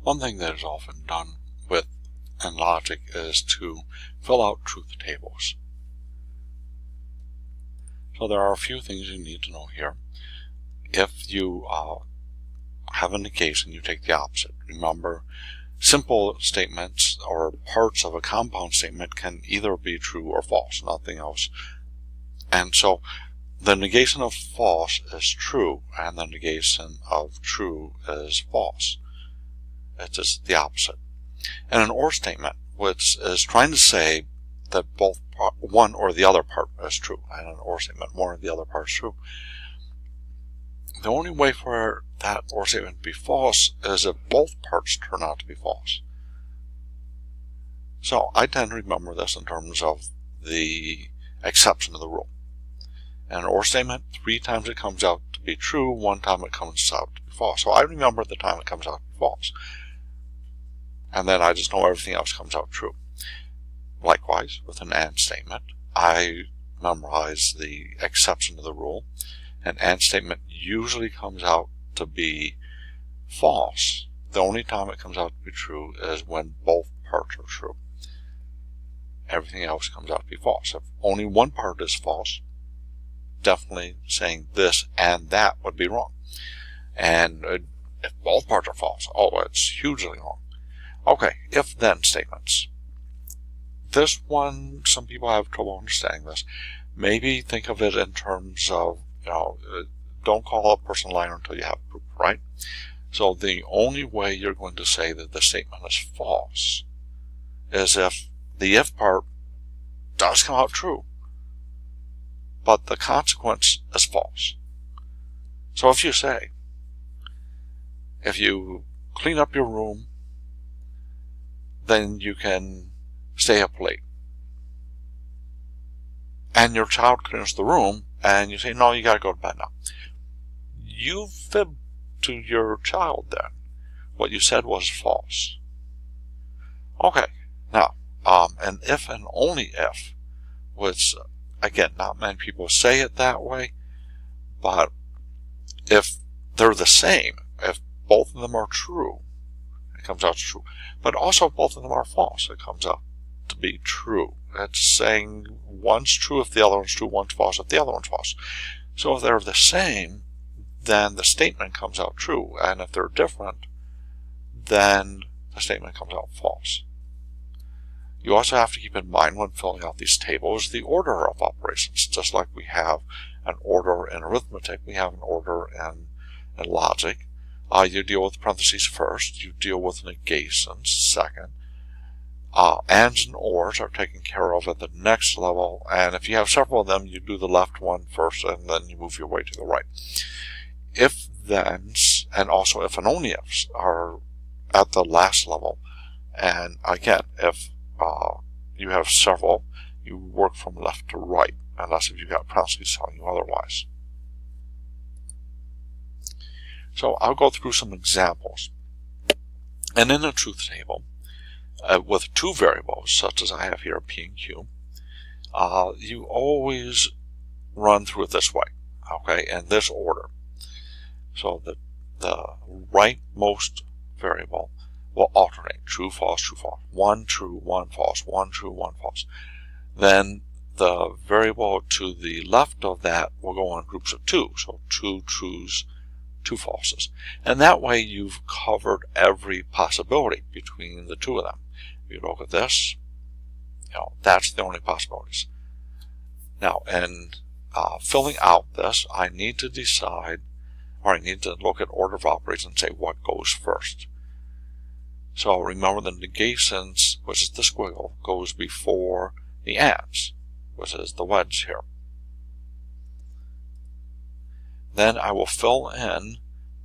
One thing that is often done in logic is to fill out truth tables. So there are a few things you need to know here. If you have a negation, you take the opposite. Remember, simple statements or parts of a compound statement can either be true or false, nothing else. And so the negation of false is true, and the negation of true is false. It's just the opposite. And an OR statement, which is trying to say that both one or the other part is true, and an OR statement, one or the other part is true. The only way for that OR statement to be false is if both parts turn out to be false. So I tend to remember this in terms of the exception to the rule. In an OR statement, 3 times it comes out to be true, 1 time it comes out to be false. So I remember the time it comes out to be false. And then I just know everything else comes out true. Likewise, with an AND statement, I memorize the exception to the rule. An AND statement usually comes out to be false. The only time it comes out to be true is when both parts are true. Everything else comes out to be false. If only one part is false, definitely saying this and that would be wrong. And if both parts are false, it's hugely wrong. Okay, if-then statements. This one, some people have trouble understanding this. Maybe think of it in terms of, don't call a person a liar until you have proof, right? So the only way you're going to say that the statement is false is if the if part does come out true, but the consequence is false. So if you say, if you clean up your room, then you can stay up late. And your child cleans the room, and you say, no, you gotta go to bed now. You fibbed to your child then. What you said was false. Okay, now, an if and only if, which, again, not many people say it that way, but if they're the same, if both of them are true, it comes out true. But also if both of them are false, it comes out to be true. It's saying one's true if the other one's true, one's false if the other one's false. So if they're the same, then the statement comes out true. And if they're different, then the statement comes out false. You also have to keep in mind when filling out these tables the order of operations. Just like we have an order in arithmetic, we have an order in logic. You deal with parentheses first, you deal with negations second. Ands and ors are taken care of at the next level, and if you have several of them, you do the left one first, and then you move your way to the right. If-thens, and also if and only ifs, are at the last level. And again, if you have several, you work from left to right, unless if you've got parentheses telling you otherwise. So I'll go through some examples. And in a truth table, with 2 variables, such as I have here, P and Q, you always run through it this way, okay, in this order. So the rightmost variable will alternate, true, false, true, false, 1 true, 1 false, 1 true, 1 false. Then the variable to the left of that will go in groups of 2, so 2 trues, 2 falses. And that way you've covered every possibility between the 2 of them. If you look at this, that's the only possibilities. Now, in filling out this, I need to decide, or I need to look at order of operations and say what goes first. So remember the negations, which is the squiggle, goes before the ands, which is the wedge here. Then I will fill in,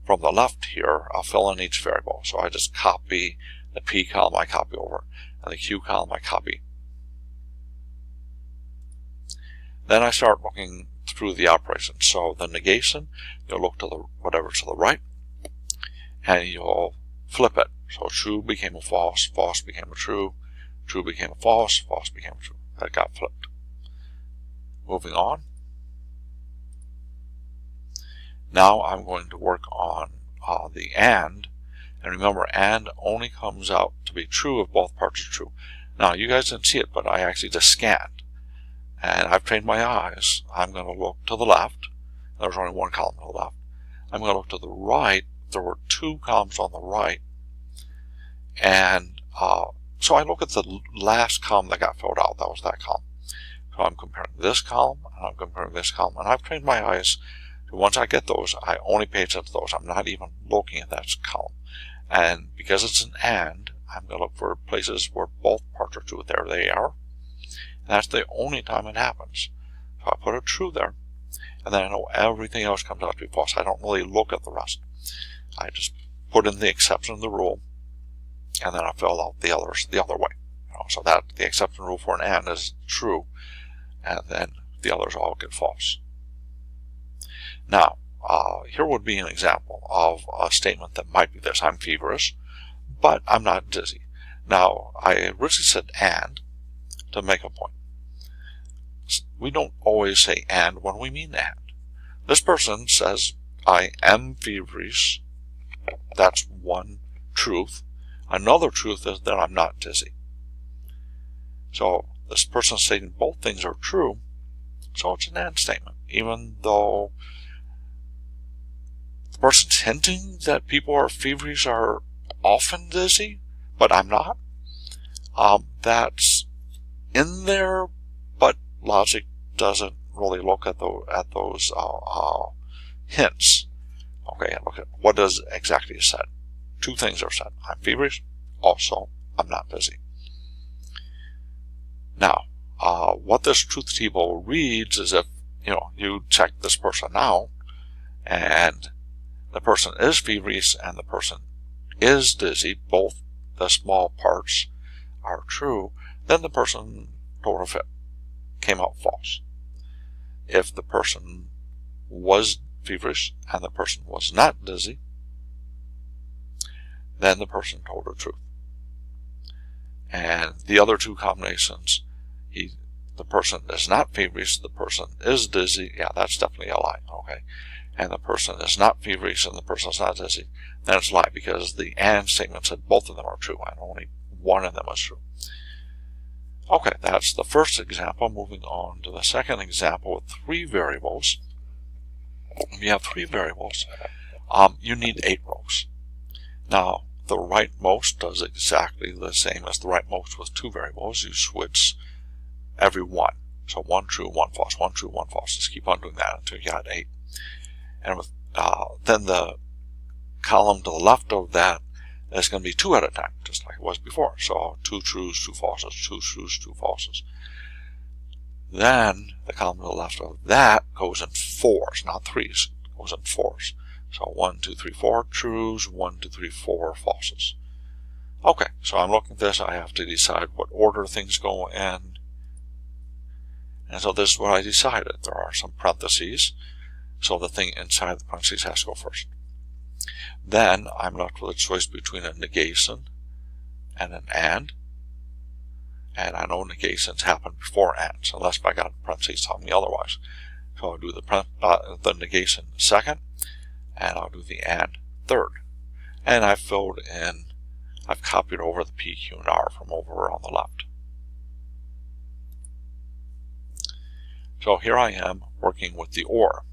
from the left here, I'll fill in each variable. So I just copy the P column, I copy over, and the Q column, I copy. Then I start looking through the operations. So the negation, you'll look to the whatever's to the right, and you'll flip it. So true became a false, false became a true, true became a false, false became a true. That got flipped. Moving on. Now I'm going to work on the AND, And remember, and only comes out to be true if both parts are true. Now, you guys didn't see it, but I actually just scanned. And I've trained my eyes. I'm going to look to the left. There's only one column to the left. I'm going to look to the right. There were two columns on the right. And so I look at the last column that got filled out. That was that column. So I'm comparing this column, and I'm comparing this column. And I've trained my eyes to, once I get those, I only pay attention to those. I'm not even looking at that column. And because it's an and, I'm going to look for places where both parts are true. There they are. And that's the only time it happens. So I put a true there, and then I know everything else comes out to be false. I don't really look at the rest. I just put in the exception of the rule, and then I fill out the others the other way. So that the exception rule for an and is true, and then the others all get false. Now, here would be an example of a statement that might be this. I'm feverish, but I'm not dizzy. Now, I originally said and to make a point. We don't always say and when we mean and. This person says, I am feverish. That's one truth. Another truth is that I'm not dizzy. So this person is stating both things are true, so it's an and statement. Even though the person's hinting that people who are feverish are often dizzy, but I'm not. That's in there, but logic doesn't really look at those hints. Okay, and look at what does exactly is said. Two things are said. I'm feverish. Also, I'm not dizzy. Now, what this truth table reads is if you check this person out, and the person is feverish and the person is dizzy, both the small parts are true, then the person total fit came out false. If the person was feverish and the person was not dizzy, then the person told the truth. And the other two combinations, the person is not feverish, the person is dizzy, yeah, that's definitely a lie, okay? And the person is not feverish and the person is not dizzy, then it's a lie, because the and statement said both of them are true and only one of them is true. Okay, that's the first example. Moving on to the second example with three variables. If you have three variables, you need 8 rows. Now, the rightmost does exactly the same as the rightmost with 2 variables. You switch every one. So 1 true, 1 false, 1 true, 1 false. Just keep on doing that until you got 8. And with, then the column to the left of that is going to be 2 at a time, just like it was before. So 2 trues, 2 falses, 2 trues, 2 falses. Then the column to the left of that goes in 4s, not 3s. It goes in 4s. So 1, 2, 3, 4 trues, 1, 2, 3, 4 falses. Okay, so I'm looking at this. I have to decide what order things go in. And so this is what I decided. There are some parentheses, so the thing inside the parentheses has to go first. Then I'm left with a choice between a negation and an and. And I know negations happen before ands, unless if I got parentheses telling me otherwise. So I'll do the negation second, and I'll do the and third. And I've filled in, I've copied over the P, Q, and R from over on the left. So here I am working with the OR.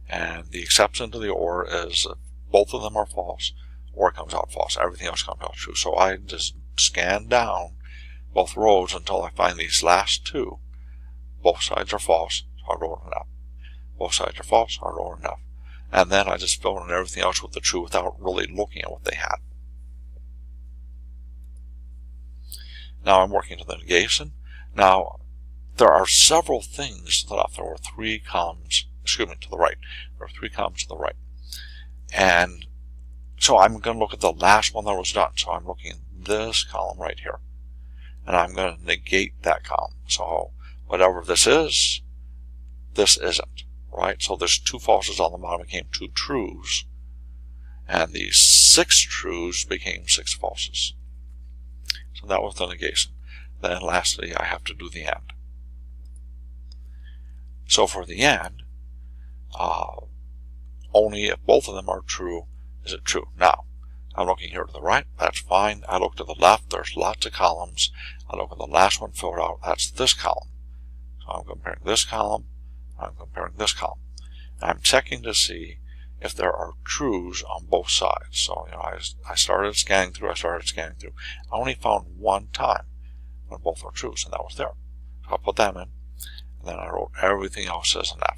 And the exception to the OR is if both of them are false, or it comes out false. Everything else comes out true. So I just scan down both rows until I find these last 2. Both sides are false, so I roll it up. Both sides are false, so I roll it up. And then I just fill in everything else with the true without really looking at what they had. Now I'm working to the negation. Now, there are several things to the left. There were 3 columns, to the right. There are 3 columns to the right. And so I'm going to look at the last one that was done. So I'm looking at this column right here. And I'm going to negate that column. So whatever this is, this isn't, right? So there's 2 falses on the bottom became 2 trues. And these 6 trues became 6 falses. So that was the negation. Then lastly, I have to do the and. So for the and, only if both of them are true is it true. Now, I'm looking here to the right, that's fine. I look to the left, there's lots of columns. I look at the last one filled out, that's this column. So I'm comparing this column, I'm comparing this column. And I'm checking to see if there are trues on both sides. So, I started scanning through. I only found one time when both are trues, and that was there. So I put them in, and then I wrote everything else as an F.